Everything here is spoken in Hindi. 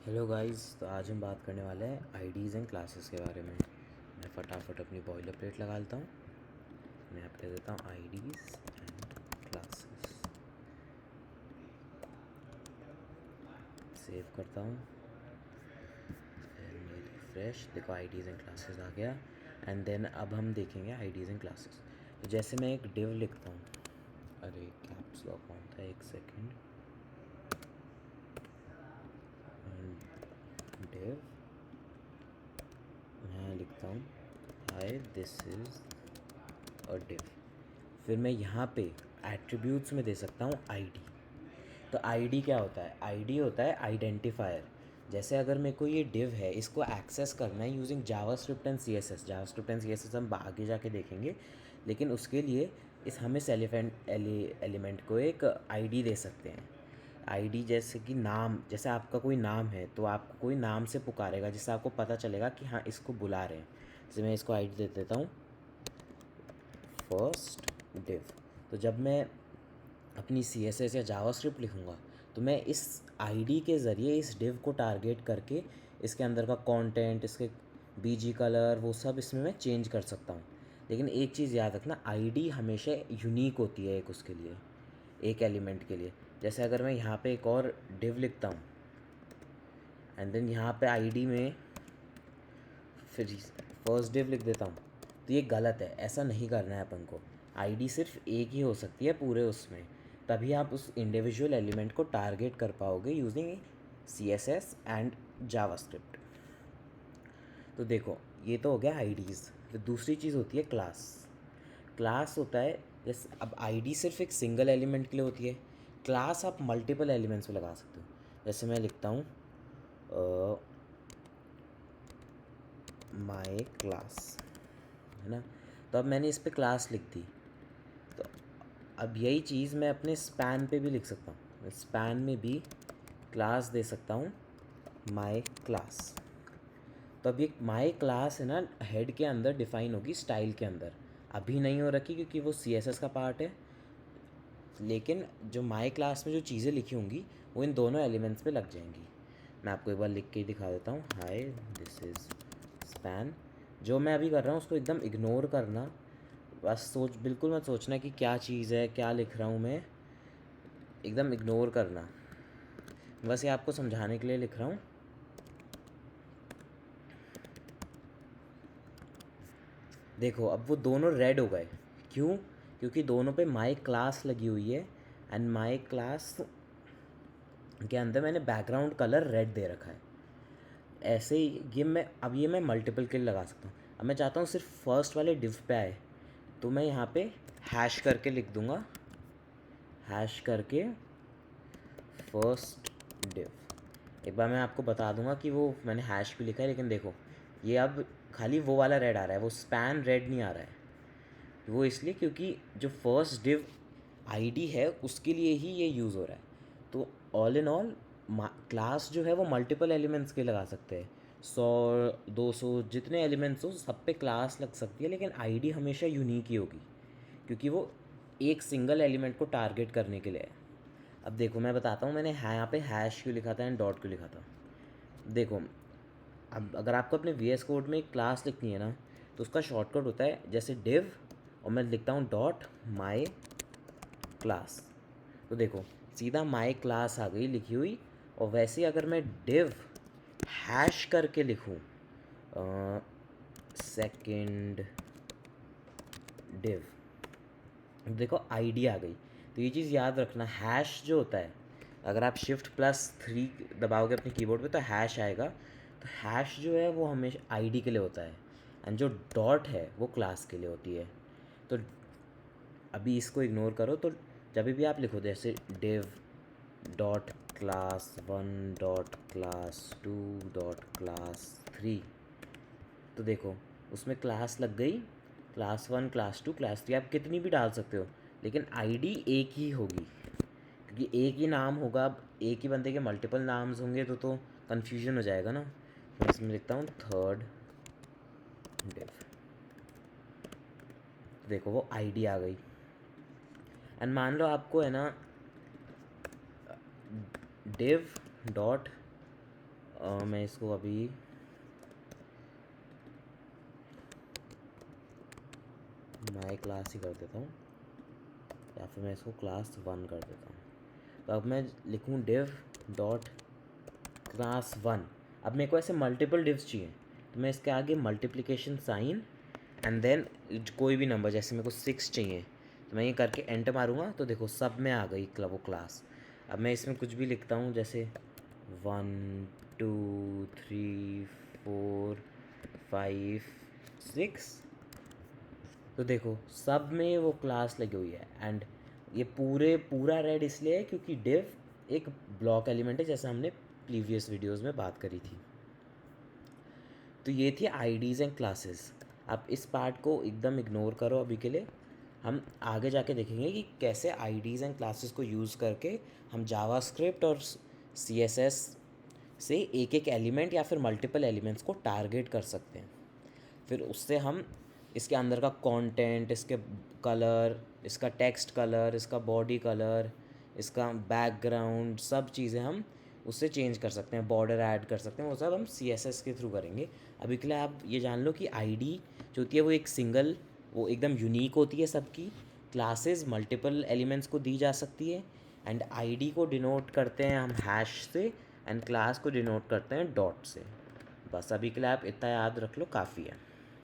हेलो गाइस, तो आज हम बात करने वाले हैं आईडीज़ एंड क्लासेस के बारे में। मैं फटाफट अपनी बॉयलर प्लेट लगा लेता हूँ। मैं यहाँ पे देता हूँ आईडीज़ एंड क्लासेस, सेव करता हूँ एंड रिफ्रेश। देखो आईडीज़ एंड क्लासेस आ गया। एंड देन अब हम देखेंगे आईडीज़ एंड क्लासेस। तो जैसे मैं एक डिव लिखता हूँ, अरे कैप्स लॉक ऑन था, एक सेकेंड। डिव मैं लिखता हूँ hi this is a div. फिर मैं यहाँ पे एट्रीब्यूट्स में दे सकता हूँ आईडी। तो आईडी क्या होता है? आईडी होता है आइडेंटिफायर। जैसे अगर मेरे को ये डिव है, इसको एक्सेस करना है using JavaScript and CSS. JavaScript and CSS हम आगे जाके देखेंगे, लेकिन उसके लिए हम इस एलिमेंट को एक आईडी दे सकते हैं। आईडी जैसे कि नाम, जैसे आपका कोई नाम है तो आपको कोई नाम से पुकारेगा, जिससे आपको पता चलेगा कि हाँ इसको बुला रहे हैं। जैसे मैं इसको आईडी दे देता हूँ फर्स्ट डिव। तो जब मैं अपनी CSS या जावास्क्रिप्ट लिखूँगा तो मैं इस आईडी के ज़रिए इस डिव को टारगेट करके इसके अंदर का कंटेंट, इसके बीजी कलर, वो सब इसमें मैं चेंज कर सकता हूँ। लेकिन एक चीज़ याद रखना, आईडी हमेशा यूनिक होती है एक उसके लिए, एक एलिमेंट के लिए। जैसे अगर मैं यहाँ पे एक और डिव लिखता हूँ एंड देन यहाँ पे आईडी में फिर फर्स्ट डिव लिख देता हूँ, तो ये गलत है। ऐसा नहीं करना है अपन को। आईडी सिर्फ एक ही हो सकती है पूरे उसमें, तभी आप उस इंडिविजुअल एलिमेंट को टारगेट कर पाओगे यूजिंग CSS एंड जावास्क्रिप्ट। तो देखो, ये तो हो गया आईडीज़। फिर दूसरी चीज़ होती है क्लास। क्लास होता है, जैसे अब आईडी सिर्फ एक सिंगल एलिमेंट के लिए होती है, क्लास आप मल्टीपल एलिमेंट्स में लगा सकते हो। जैसे मैं लिखता हूँ माई क्लास, है ना। तो अब मैंने इस पर क्लास लिख दी, तो अब यही चीज़ मैं अपने स्पैन पे भी लिख सकता हूँ। स्पैन में भी क्लास दे सकता हूँ माई क्लास। तो अब ये माई क्लास है ना, हेड के अंदर डिफ़ाइन होगी, स्टाइल के अंदर अभी नहीं हो रखी क्योंकि वो CSS का पार्ट है। लेकिन जो माई क्लास में जो चीज़ें लिखी होंगी वो इन दोनों एलिमेंट्स पे लग जाएंगी। मैं आपको एक बार लिख के ही दिखा देता हूँ। Hi this is span. जो मैं अभी कर रहा हूँ उसको एकदम इग्नोर करना, बस बिल्कुल मत सोचना कि क्या चीज़ है, क्या लिख रहा हूँ मैं, एकदम इग्नोर करना। बस ये आपको समझाने के लिए लिख रहा हूँ। देखो अब वो दोनों रेड हो गए, क्यों? क्योंकि दोनों पे माई क्लास लगी हुई है एंड माई क्लास के अंदर मैंने बैकग्राउंड कलर रेड दे रखा है। ऐसे ही ये मैं मल्टीपल के लिए लगा सकता हूँ। अब मैं चाहता हूँ सिर्फ फर्स्ट वाले डिव पे आए, तो मैं यहाँ पे हैश करके लिख दूँगा, हैश करके फर्स्ट डिव। एक बार मैं आपको बता दूंगा कि वो मैंने हैश भी लिखा है, लेकिन देखो ये अब खाली वो वाला रेड आ रहा है, वो स्पैन रेड नहीं आ रहा है। वो इसलिए क्योंकि जो फर्स्ट डिव आईडी है उसके लिए ही ये यूज़ हो रहा है। तो ऑल इन ऑल क्लास जो है वो मल्टीपल एलिमेंट्स के लगा सकते हैं, 100 200 जितने एलिमेंट्स हो सब पे क्लास लग सकती है, लेकिन आईडी हमेशा यूनिक ही होगी क्योंकि वो एक सिंगल एलिमेंट को टारगेट करने के लिए है। अब देखो मैं बताता हूँ मैंने यहाँ पे हैश क्यों लिखा था एंड डॉट क्यों लिखा था। देखो अब अगर आपको अपने VS कोड में एक क्लास लिखनी है ना, तो उसका शॉर्टकट होता है जैसे डिव और मैं लिखता हूँ डॉट माई क्लास। तो देखो सीधा माई क्लास आ गई लिखी हुई। और वैसे ही अगर मैं डिव हैश करके लिखूँ सेकंड डिव, देखो आईडी आ गई। तो ये चीज़ याद रखना, हैश जो होता है, अगर आप Shift+3 दबाओगे अपने कीबोर्ड पे तो हैश आएगा। तो हैश जो है वो हमेशा आईडी के लिए होता है एंड जो डॉट है वो क्लास के लिए होती है। तो अभी इसको इग्नोर करो। तो जब भी आप लिखो जैसे div dot class 1 dot class 2 dot class 3, तो देखो उसमें क्लास लग गई, क्लास 1 क्लास 2 क्लास 3, आप कितनी भी डाल सकते हो, लेकिन आईडी एक ही होगी क्योंकि एक ही नाम होगा। अब एक ही बंदे के मल्टीपल नाम्स होंगे तो कन्फ्यूजन हो जाएगा ना। मैं इसमें लिखता हूँ थर्ड डिव। देखो वो आईडी आ गई। एंड मान लो आपको है ना डिव डॉट मैं इसको अभी माई क्लास ही कर देता हूँ, या फिर मैं इसको क्लास 1 कर देता हूँ। तो अब मैं लिखूँ div डॉट क्लास 1। अब मेरे को ऐसे मल्टीपल डिव्स चाहिए, तो मैं इसके आगे मल्टीप्लिकेशन साइन एंड देन कोई भी नंबर, जैसे मेरे को 6 चाहिए, तो मैं ये करके एंटर मारूंगा तो देखो सब में आ गई वो क्लास। अब मैं इसमें कुछ भी लिखता हूँ, जैसे 1 2 3 4 5 6, तो देखो सब में वो क्लास लगी हुई है। एंड ये पूरा रेड इसलिए है क्योंकि डिव एक ब्लॉक एलिमेंट है, जैसा हमने प्रीवियस वीडियोस में बात करी थी। तो ये थी आईडीज़ एंड क्लासेस। आप इस पार्ट को एकदम इग्नोर करो अभी के लिए, हम आगे जाके देखेंगे कि कैसे आईडीज़ एंड क्लासेस को यूज़ करके हम जावास्क्रिप्ट और सीएसएस से एक एक एलिमेंट या फिर मल्टीपल एलिमेंट्स को टारगेट कर सकते हैं। फिर उससे हम इसके अंदर का कंटेंट, इसके कलर, इसका टेक्स्ट कलर, इसका बॉडी कलर, इसका बैकग्राउंड, सब चीज़ें हम उससे चेंज कर सकते हैं, बॉर्डर ऐड कर सकते हैं। वो सब हम CSS के थ्रू करेंगे। अभी के लिए आप ये जान लो कि आईडी जो होती है वो एक सिंगल, वो एकदम यूनिक होती है सबकी। क्लासेस मल्टीपल एलिमेंट्स को दी जा सकती है। एंड आईडी को डिनोट करते हैं हम हैश से, एंड क्लास को डिनोट करते हैं डॉट से। बस अभी के लिए आप इतना याद रख लो, काफ़ी है।